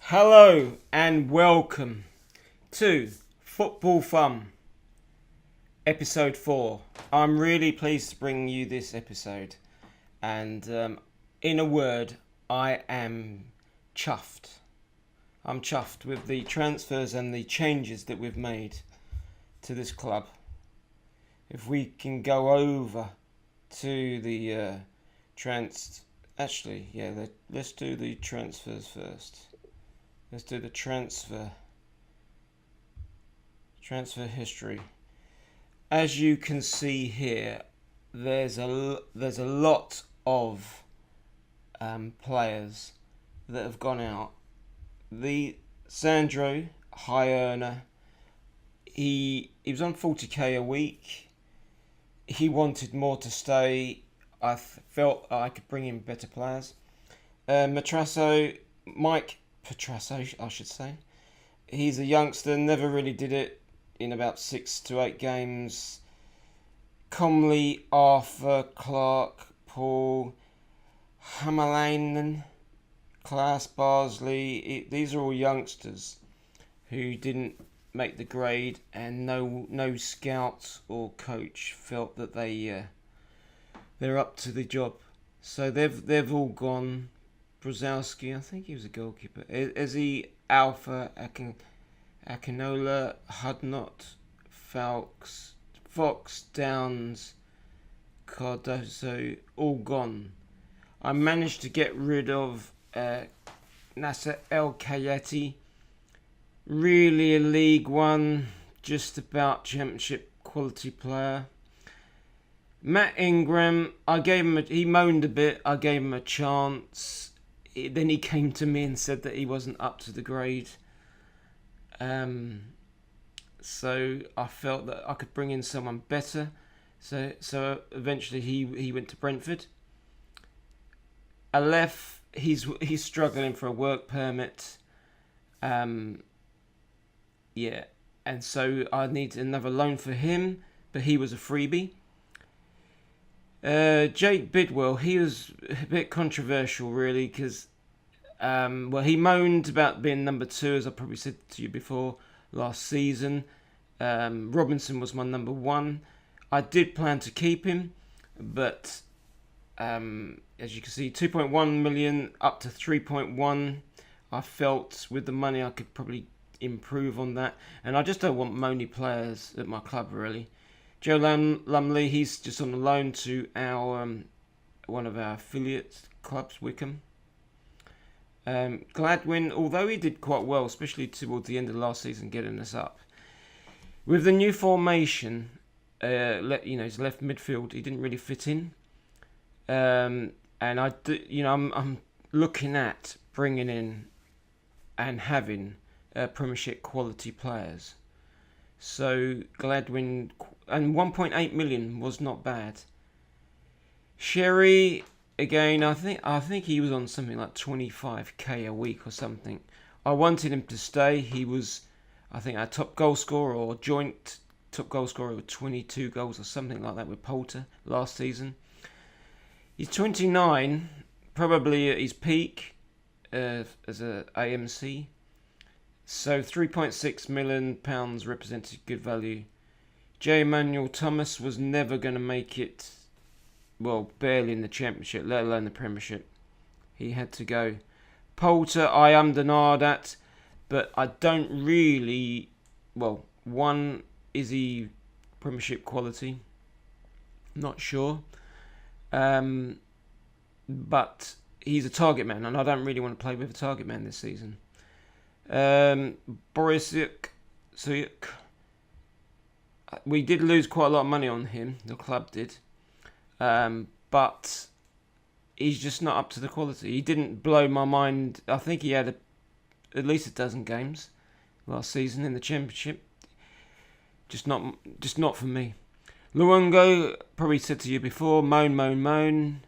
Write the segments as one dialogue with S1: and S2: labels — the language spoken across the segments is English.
S1: Hello and welcome to Football Fumb, episode 4. I'm really pleased to bring you this episode, and in a word, I am chuffed. I'm chuffed with the transfers and the changes that we've made to this club. If we can go over to the let's do the transfers first. Let's do the transfer history. As you can see here, there's a lot of players that have gone out. The Sandro, high earner, he was on 40k a week. He wanted more to stay. I felt I could bring in better players. Mike Petrasso, I should say. He's a youngster, never really did it in about 6 to 8 games. Comley, Arthur, Clark, Paul, Hamalainen, Klaas Barsley. These are all youngsters who didn't make the grade, and no scout or coach felt that they're up to the job. So they've all gone. Brzezowski, I think he was a goalkeeper. Izzy, Alpha, Akinola, Hudnot, Fox, Downs, Cardoso, all gone. I managed to get rid of Nasser El Kayeti. Really a League One, just about Championship quality player. Matt Ingram, he moaned a bit, I gave him a chance. Then he came to me and said that he wasn't up to the grade. So I felt that I could bring in someone better. So eventually he went to Brentford. Aleph, he's struggling for a work permit. And so I need another loan for him, but he was a freebie. Jake Bidwell, he was a bit controversial, really, because he moaned about being number 2, as I probably said to you before, last season. Robinson was my number 1. I did plan to keep him, but as you can see, 2.1 million up to 3.1. I felt with the money I could probably improve on that, and I just don't want moany players at my club, really. Joe Lumley, he's just on a loan to our one of our affiliate clubs, Wickham. Gladwin, although he did quite well, especially towards the end of last season, getting us up. With the new formation, his left midfield, he didn't really fit in. And I'm looking at bringing in and having Premiership quality players. So Gladwin, and 1.8 million was not bad. Sherry, again, I think he was on something like 25k a week or something. I wanted him to stay. He was, I think, our top goal scorer or joint top goal scorer with 22 goals or something like that with Poulter last season. He's 29, probably at his peak as a AMC. So £3.6 million represented good value. J. Emmanuel Thomas was never going to make it, well, barely in the Championship, let alone the Premiership. He had to go. Poulter, I undernard at, but I don't really, one, is he Premiership quality? Not sure. But he's a target man, and I don't really want to play with a target man this season. Borisiuk, we did lose quite a lot of money on him, the club did, but he's just not up to the quality. He didn't blow my mind. I think he had at least a dozen games last season in the Championship. Just not for me. Luongo, probably said to you before, moan.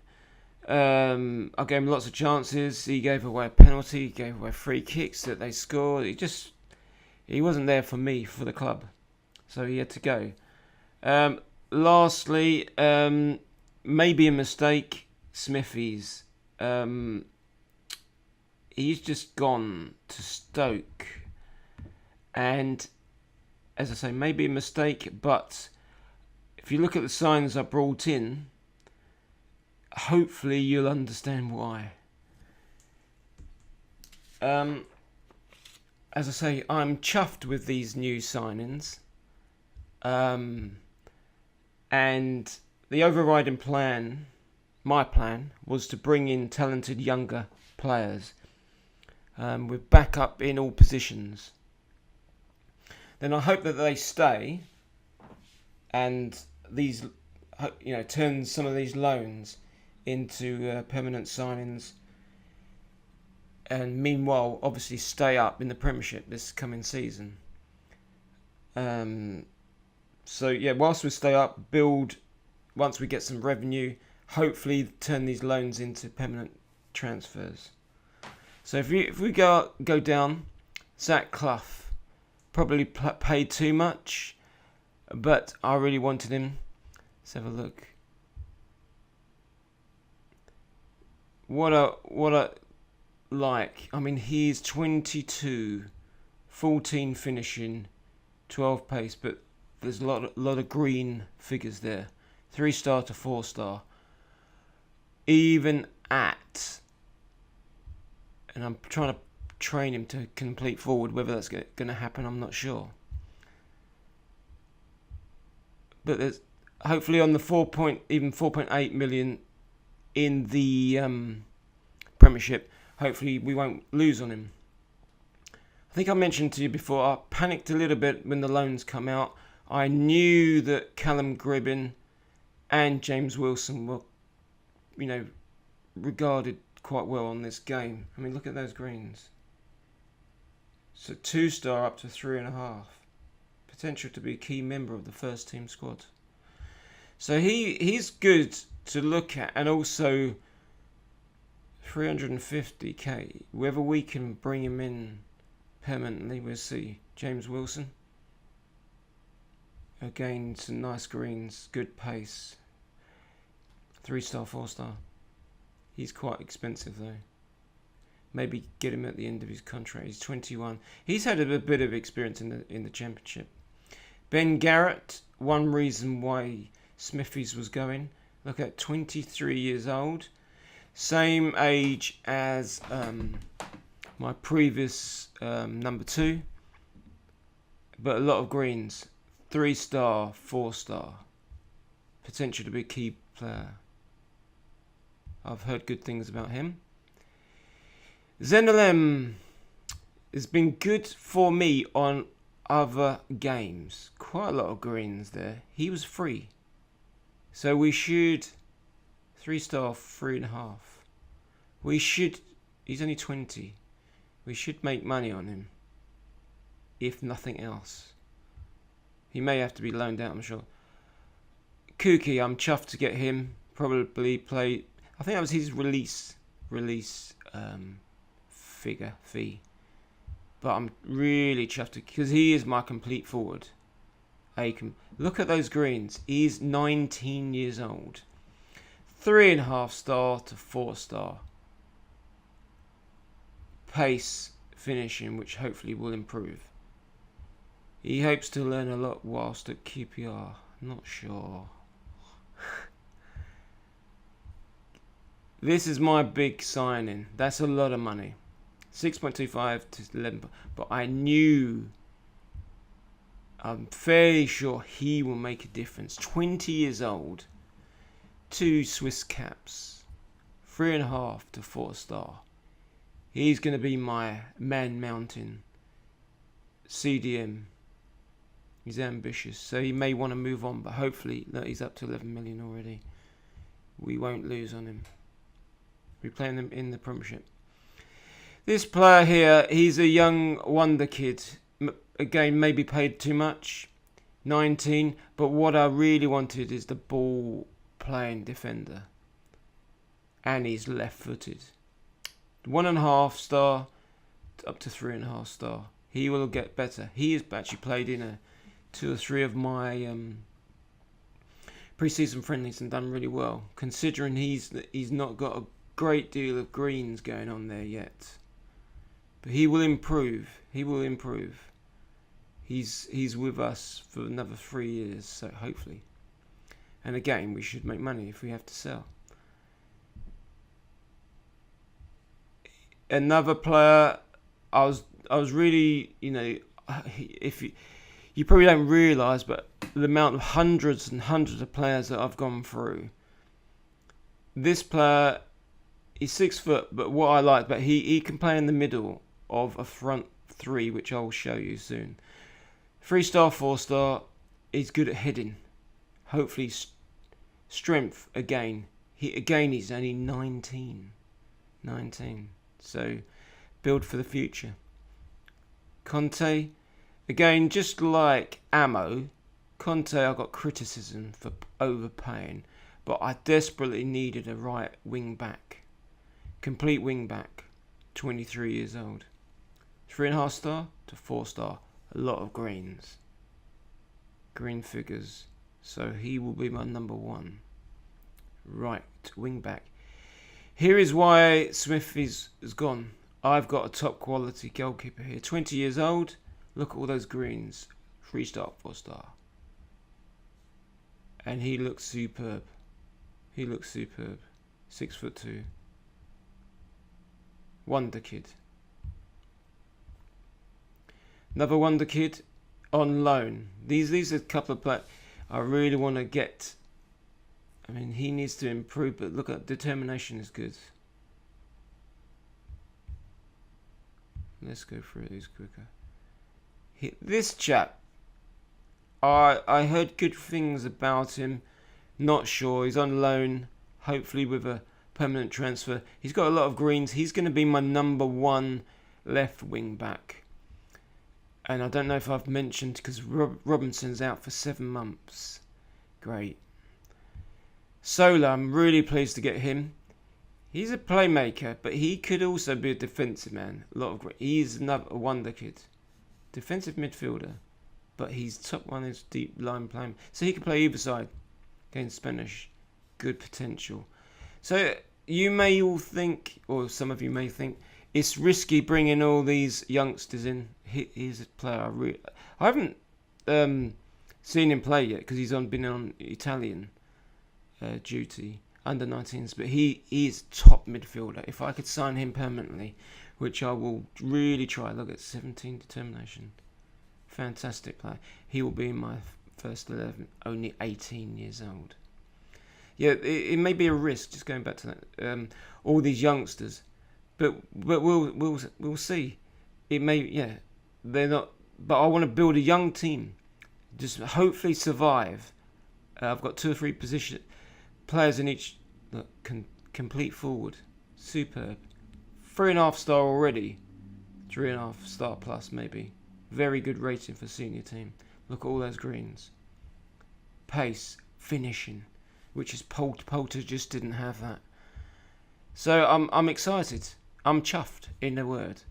S1: I gave him lots of chances. He gave away a penalty. He gave away free kicks that they scored. He wasn't there for me, for the club. So he had to go. Lastly, maybe a mistake, Smithies. he's just gone to Stoke. And, as I say, maybe a mistake, but if you look at the signs I brought in, hopefully you'll understand why. As I say, I'm chuffed with these new signings. And the overriding plan, my plan, was to bring in talented younger players with backup in all positions. Then I hope that they stay and these, turn some of these loans into permanent signings. And meanwhile, obviously, stay up in the Premiership this coming season. So yeah, whilst we stay up, build. Once we get some revenue, hopefully turn these loans into permanent transfers. So if we go down, Zach Clough probably paid too much, but I really wanted him. Let's have a look. What a like. I mean, he's 22, 14 finishing, 12 pace, but there's a lot of green figures there. 3-star to 4-star. Even at, and I'm trying to train him to complete forward. Whether that's going to happen, I'm not sure. But there's hopefully on the 4.8 million in the Premiership. Hopefully we won't lose on him. I think I mentioned to you before, I panicked a little bit when the loans come out. I knew that Callum Gribbin and James Wilson were, regarded quite well on this game. I mean, look at those greens. So 2-star up to 3.5. Potential to be a key member of the first team squad. So he's good to look at, and also 350k. Whether we can bring him in permanently, we'll see. James Wilson. Again, some nice greens, good pace. 3-star, 4-star. He's quite expensive though. Maybe get him at the end of his contract. He's 21. He's had a bit of experience in the Championship. Ben Garrett. One reason why Smithies was going. Look at 23 years old. Same age as my previous number 2. But a lot of greens. 3-star, 4-star. Potential to be a key player. I've heard good things about him. Zenelem has been good for me on other games. Quite a lot of greens there. He was free. So we should... 3-star, 3.5. We should... He's only 20. We should make money on him. If nothing else. He may have to be loaned out, I'm sure. Kuki, I'm chuffed to get him. Probably play... I think that was his release fee. But I'm really chuffed because he is my complete forward. Look at those greens. He's 19 years old. 3.5-star to 4-star. Pace finishing, which hopefully will improve. He hopes to learn a lot whilst at QPR. Not sure. This is my big signing. That's a lot of money. 6.25 to 11. But I'm fairly sure he will make a difference. 20 years old. 2 Swiss caps. 3.5 to 4-star. He's going to be my man mountain. CDM. He's ambitious. So he may want to move on. But hopefully, look, he's up to 11 million already. We won't lose on him. We're playing them in the Premiership. This player here, he's a young wonder kid. Again, maybe paid too much. 19. But what I really wanted is the ball playing defender. And he's left-footed. 1.5-star up to 3.5-star. He will get better. He has actually played in 2 or 3 of my pre-season friendlies and done really well. Considering he's not got a great deal of greens going on there yet. But he will improve. He will improve. He's with us for another 3 years, so hopefully. And again, we should make money if we have to sell. Another player, I was really, if you probably don't realise, but the amount of hundreds and hundreds of players that I've gone through. This player, he's 6 foot, but what I like, but he can play in the middle of a front three, which I'll show you soon. 3-star, 4-star. He's good at heading. Hopefully, strength again. He's only 19. So, build for the future. Conte, again, just like Ammo. Conte, I got criticism for overpaying, but I desperately needed a right wing back, complete wing back. 23 years old. 3.5 star to 4 star. A lot of greens. Green figures. So he will be my number 1. Right, wing back. Here is why Smith is gone. I've got a top quality goalkeeper here. 20 years old. Look at all those greens. 3-star, 4-star. And he looks superb. 6'2". Wonder kid. Another wonder kid on loan. These are a couple of players I really want to get. I mean, he needs to improve, but look at determination is good. Let's go through these quicker. This chap, I heard good things about him. Not sure. He's on loan, hopefully with a permanent transfer. He's got a lot of greens. He's going to be my number 1 left wing back. And I don't know if I've mentioned, because Robinson's out for 7 months. Great. Sola, I'm really pleased to get him. He's a playmaker, but he could also be a defensive man. He's another wonder kid. Defensive midfielder. But he's top one is deep line playing. So he can play either side. Against Spanish. Good potential. So you may all think, or some of you may think, it's risky bringing all these youngsters in. He's a player I haven't seen him play yet, because he's been on Italian duty, under 19s, but he is top midfielder. If I could sign him permanently, which I will really try. Look at 17 determination. Fantastic player. He will be in my first 11, only 18 years old. Yeah, it may be a risk, just going back to that. All these youngsters. But we'll see. It may, they're not. But I want to build a young team, just hopefully survive. I've got 2 or 3 position players in each. Look, complete forward, superb. 3.5 star already, 3.5 star plus maybe. Very good rating for senior team. Look at all those greens. Pace, finishing, which is Poulter just didn't have that. So I'm excited. I'm chuffed, in a word.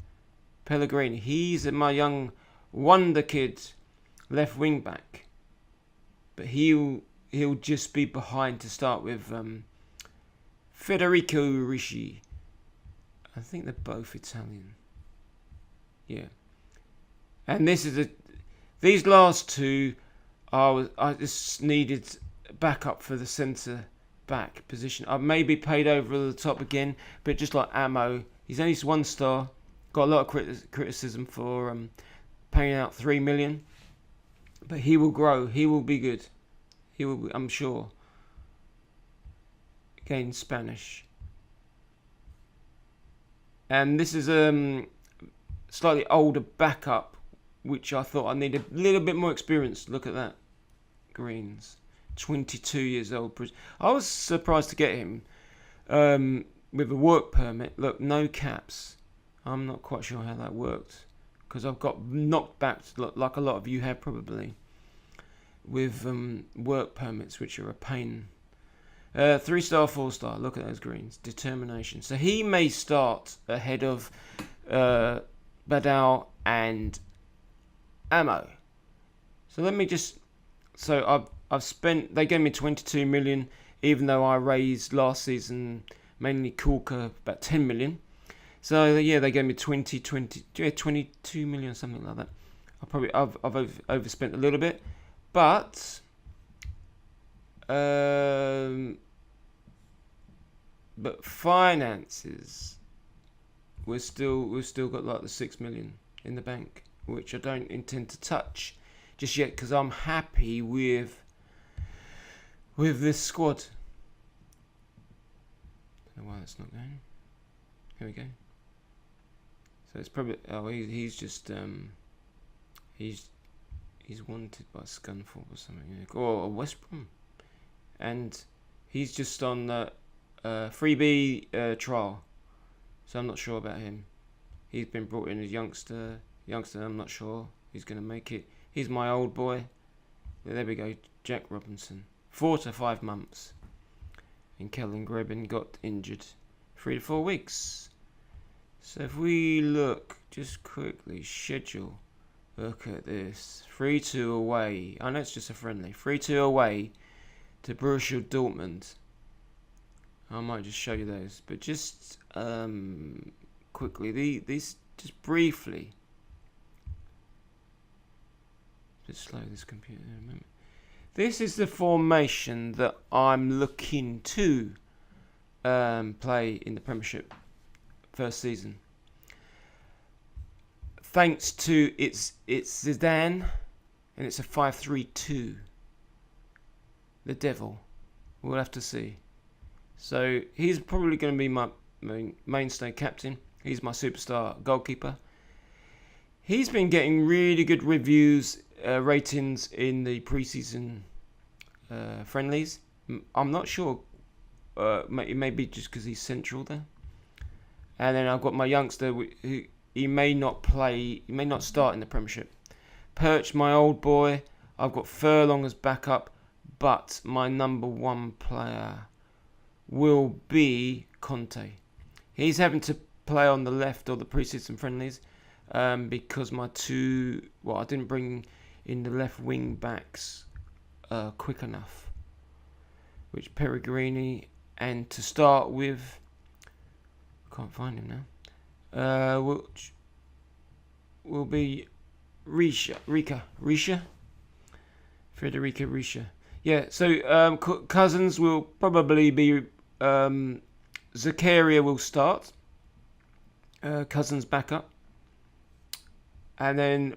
S1: Pellegrini, he's my young wonder kid, left wing back. But he'll just be behind to start with Federico Ricci. I think they're both Italian. Yeah. And these last 2, I just needed backup for the centre back position. I maybe paid over the top again, but just like Ammo, he's only 1 star. Got a lot of criticism for paying out 3 million, but he will grow. He will be good. He will be, I'm sure. Again, Spanish. And this is slightly older backup, which I thought I needed a little bit more experience. Look at that. Greens. 22 years old. I was surprised to get him with a work permit. Look, no caps. I'm not quite sure how that worked, because I've got knocked back like a lot of you have probably with work permits, which are a pain. 3-star, 4-star. Look at those greens. Determination. So he may start ahead of Badal and Ammo. So let me just. So I've spent. They gave me 22 million, even though I raised last season mainly Kulka about 10 million. So yeah, they gave me 22 million, something like that. I've overspent a little bit, but finances, we've still got like the 6 million in the bank, which I don't intend to touch just yet because I'm happy with this squad. I don't know why that's not going. Here we go. So it's probably he's just he's wanted by Scunthorpe or something, or West Brom, and he's just on the freebie trial. So I'm not sure about him. He's been brought in as youngster. I'm not sure he's going to make it. He's my old boy. There we go, Jack Robinson. 4 to 5 months. And Kellen Grebin got injured. 3 to 4 weeks. So if we look just quickly, schedule. Look at this. 3-2 away. I know it's just a friendly. 3-2 away to Borussia Dortmund. I might just show you those, but just quickly, these just briefly. Just slow this computer in a moment. This is the formation that I'm looking to play in the Premiership first season. Thanks to it's Zidane, and it's a 5-3-2. The devil. We'll have to see. So he's probably going to be my mainstay captain. He's my superstar goalkeeper. He's been getting really good reviews, ratings in the preseason friendlies. I'm not sure. It may be just because he's central there. And then I've got my youngster who he may not play. He may not start in the Premiership. Perch, my old boy. I've got Furlong as backup, but my number one player will be Conte. He's having to play on the left or the preseason friendlies because my I didn't bring in the left wing backs quick enough, which Pellegrini, and to start with, I can't find him now, which will be Federica Risha. Yeah, so Cousins will probably be Zakaria will start. Cousins back up. And then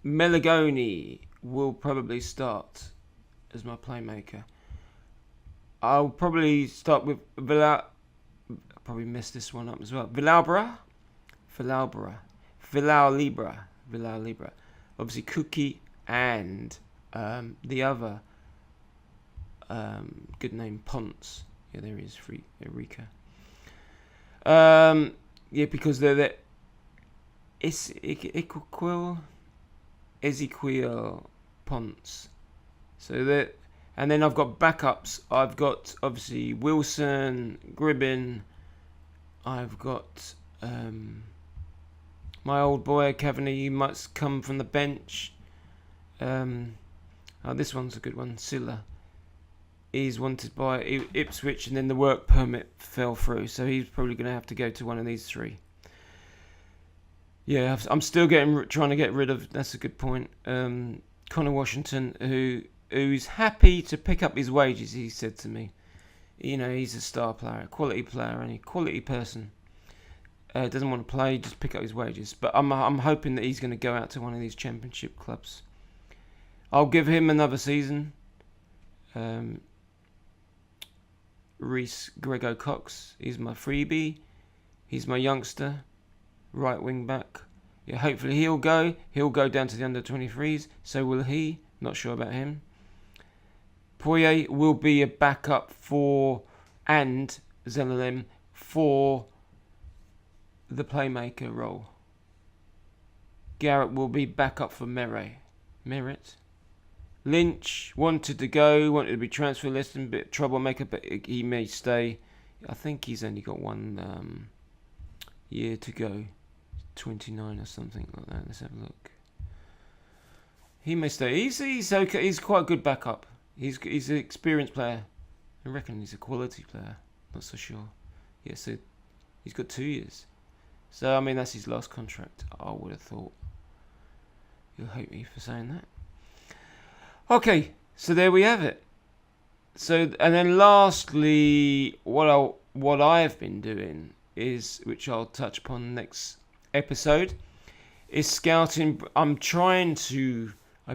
S1: Meligoni will probably start as my playmaker. I'll probably start with I'll probably mess this one up as well. Villaubra. Obviously Cookie and the other good name, Ponce. Yeah, there he is, Eureka. Yeah, because they're Ezequiel Ponce. So that, and then I've got backups. I've got obviously Wilson, Gribbin. I've got my old boy Cavani. He might come from the bench. This one's a good one. Silla. He's wanted by Ipswich, and then the work permit fell through, so he's probably going to have to go to one of these three. Yeah, I'm still trying to get rid of. That's a good point. Connor Washington, who's happy to pick up his wages. He said to me, he's a star player, a quality player, and a quality person. Doesn't want to play, just pick up his wages. But I'm hoping that he's going to go out to one of these Championship clubs. I'll give him another season. Reece Grego Cox, he's my freebie. He's my youngster, right wing back. Yeah, hopefully he'll go. He'll go down to the under 23s. So will he. Not sure about him. Poirier will be a backup for and Zelalem for the playmaker role. Garrett will be backup for Merritt. Lynch wanted to be transfer list and a bit troublemaker, but he may stay. I think he's only got one year to go, 29 or something like that. Let's have a look. He may stay. He's okay. He's quite a good backup. He's an experienced player. I reckon he's a quality player. Not so sure. Yeah, so he's got 2 years. So, I mean, that's his last contract, I would have thought. You'll hate me for saying that. Okay, so there we have it. So, and then lastly, what I've been doing is, which I'll touch upon next episode, is scouting. I've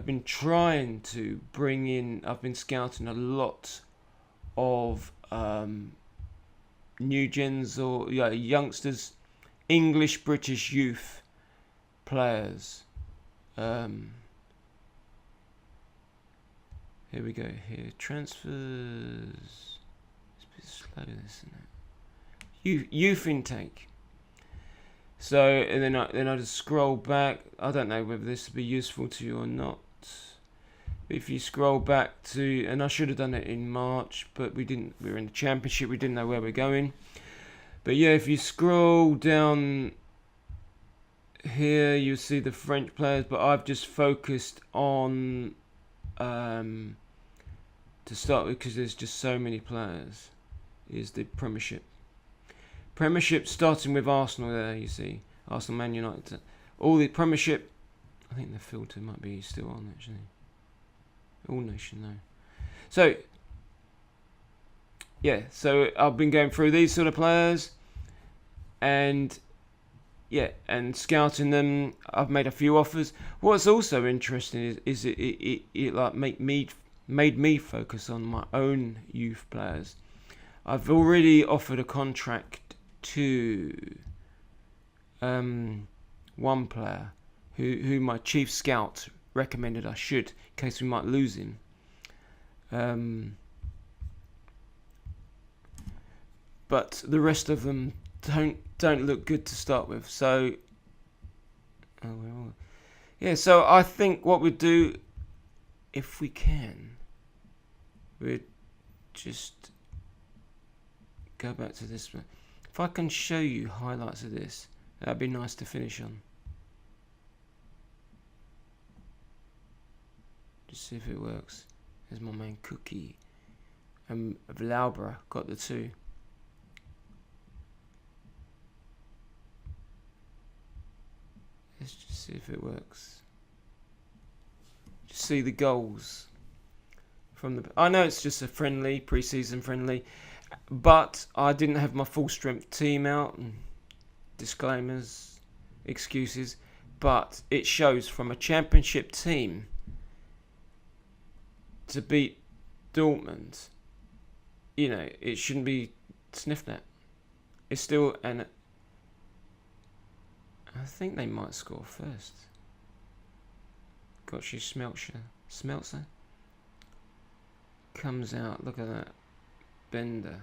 S1: been trying to bring in. I've been scouting a lot of new gens or youngsters, English British youth players. Here we go. Here, transfers. It's a bit slow, isn't it? Youth intake. So, and then I just scroll back. I don't know whether this will be useful to you or not. If you scroll back to, and I should have done it in March, but we didn't. We were in the Championship. We didn't know where we're going. But yeah, if you scroll down here, you'll see the French players. But I've just focused on to start with, because there's just so many players, is the Premiership. Premiership starting with Arsenal there, you see. Arsenal, Man United. All the Premiership, I think the filter might be still on actually. All Nation though. So, yeah, so I've been going through these sort of players and scouting them. I've made a few offers. What's also interesting is it like made me focus on my own youth players. I've already offered a contract to one player who my chief scout recommended I should, in case we might lose him. But the rest of them don't look good to start with. So, so I think what we'd do, if we can, we'd just go back to this one. If I can show you highlights of this, that'd be nice to finish on. Just see if it works. There's my main Cookie. And Vlaubra got the two. Let's just see if it works. Just see the goals from the. I know it's just a friendly, pre-season friendly, but I didn't have my full strength team out. And disclaimers, excuses, but it shows from a Championship team to beat Dortmund. You know, it shouldn't be sniffed at. It's still an. I think they might score first. Gotcha, Smeltzer comes out. Look at that. Bender.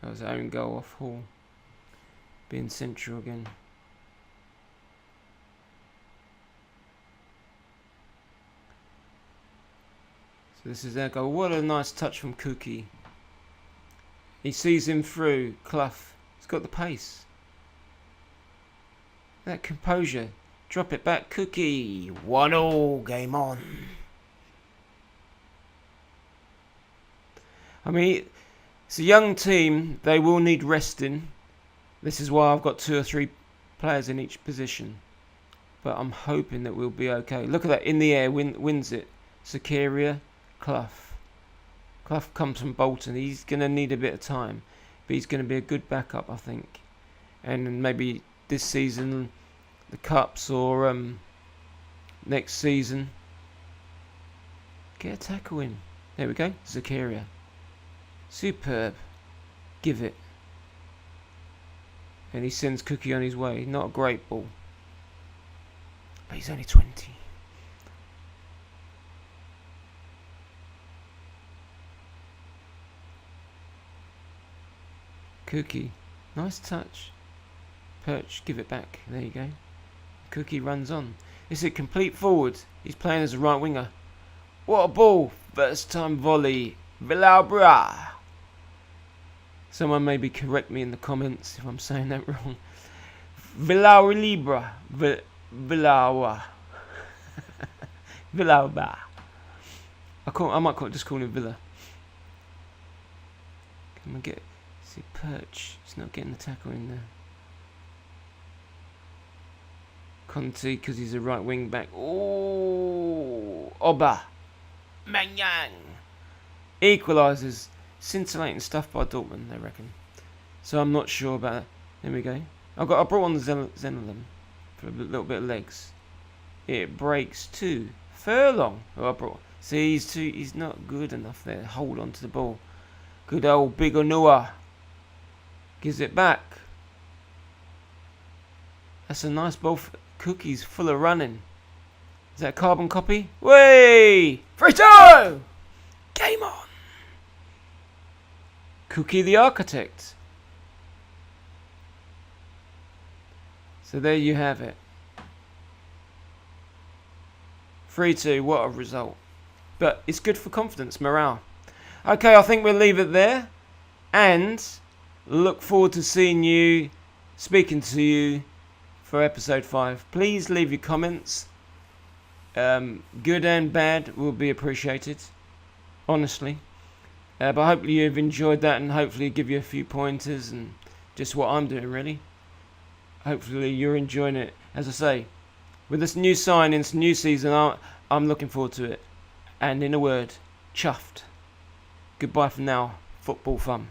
S1: That was our own goal off Hall. Being central again. So this is their goal. What a nice touch from Cookie. He sees him through. Clough. He's got the pace. That composure. Drop it back. Cookie. 1-1. Game on. I mean, it's a young team. They will need resting. This is why I've got 2 or 3 players in each position. But I'm hoping that we'll be okay. Look at that. In the air. Wins it. Zakaria. Clough. Clough comes from Bolton. He's going to need a bit of time. But he's going to be a good backup, I think. And maybe this season, the Cups, or next season. Get a tackle in. There we go. Zakaria. Superb. Give it. And he sends Cookie on his way. Not a great ball. But he's only 20. Cookie. Nice touch. Perch. Give it back. There you go. Cookie runs on. It's a complete forward. He's playing as a right winger. What a ball. First time volley. Vlaubra. Someone maybe correct me in the comments if I'm saying that wrong. Vlaubra. Vlaubra. Vlaubra. I might just call him Villa. Can we get See, Perch. He's not getting the tackle in there. Conte, because he's a right wing back. Oh, Oba. Manyang. Equalises. Scintillating stuff by Dortmund, they reckon. So I'm not sure about that. There we go. I brought on the Zenolin for a little bit of legs. It breaks too. Furlong. Oh, I brought. See, he's not good enough there. Hold on to the ball. Good old Big Onua. Gives it back. That's a nice ball. Cookie's full of running. Is that a carbon copy? Way! 3-2! Game on! Cookie the architect. So there you have it. 3-2, what a result. But it's good for confidence, morale. Okay, I think we'll leave it there. And look forward to speaking to you for episode 5. Please leave your comments. Good and bad will be appreciated. Honestly. But hopefully you've enjoyed that and hopefully give you a few pointers and just what I'm doing really. Hopefully you're enjoying it. As I say, with this new signings, new season, I'm looking forward to it. And in a word, chuffed. Goodbye for now. Football Fumb.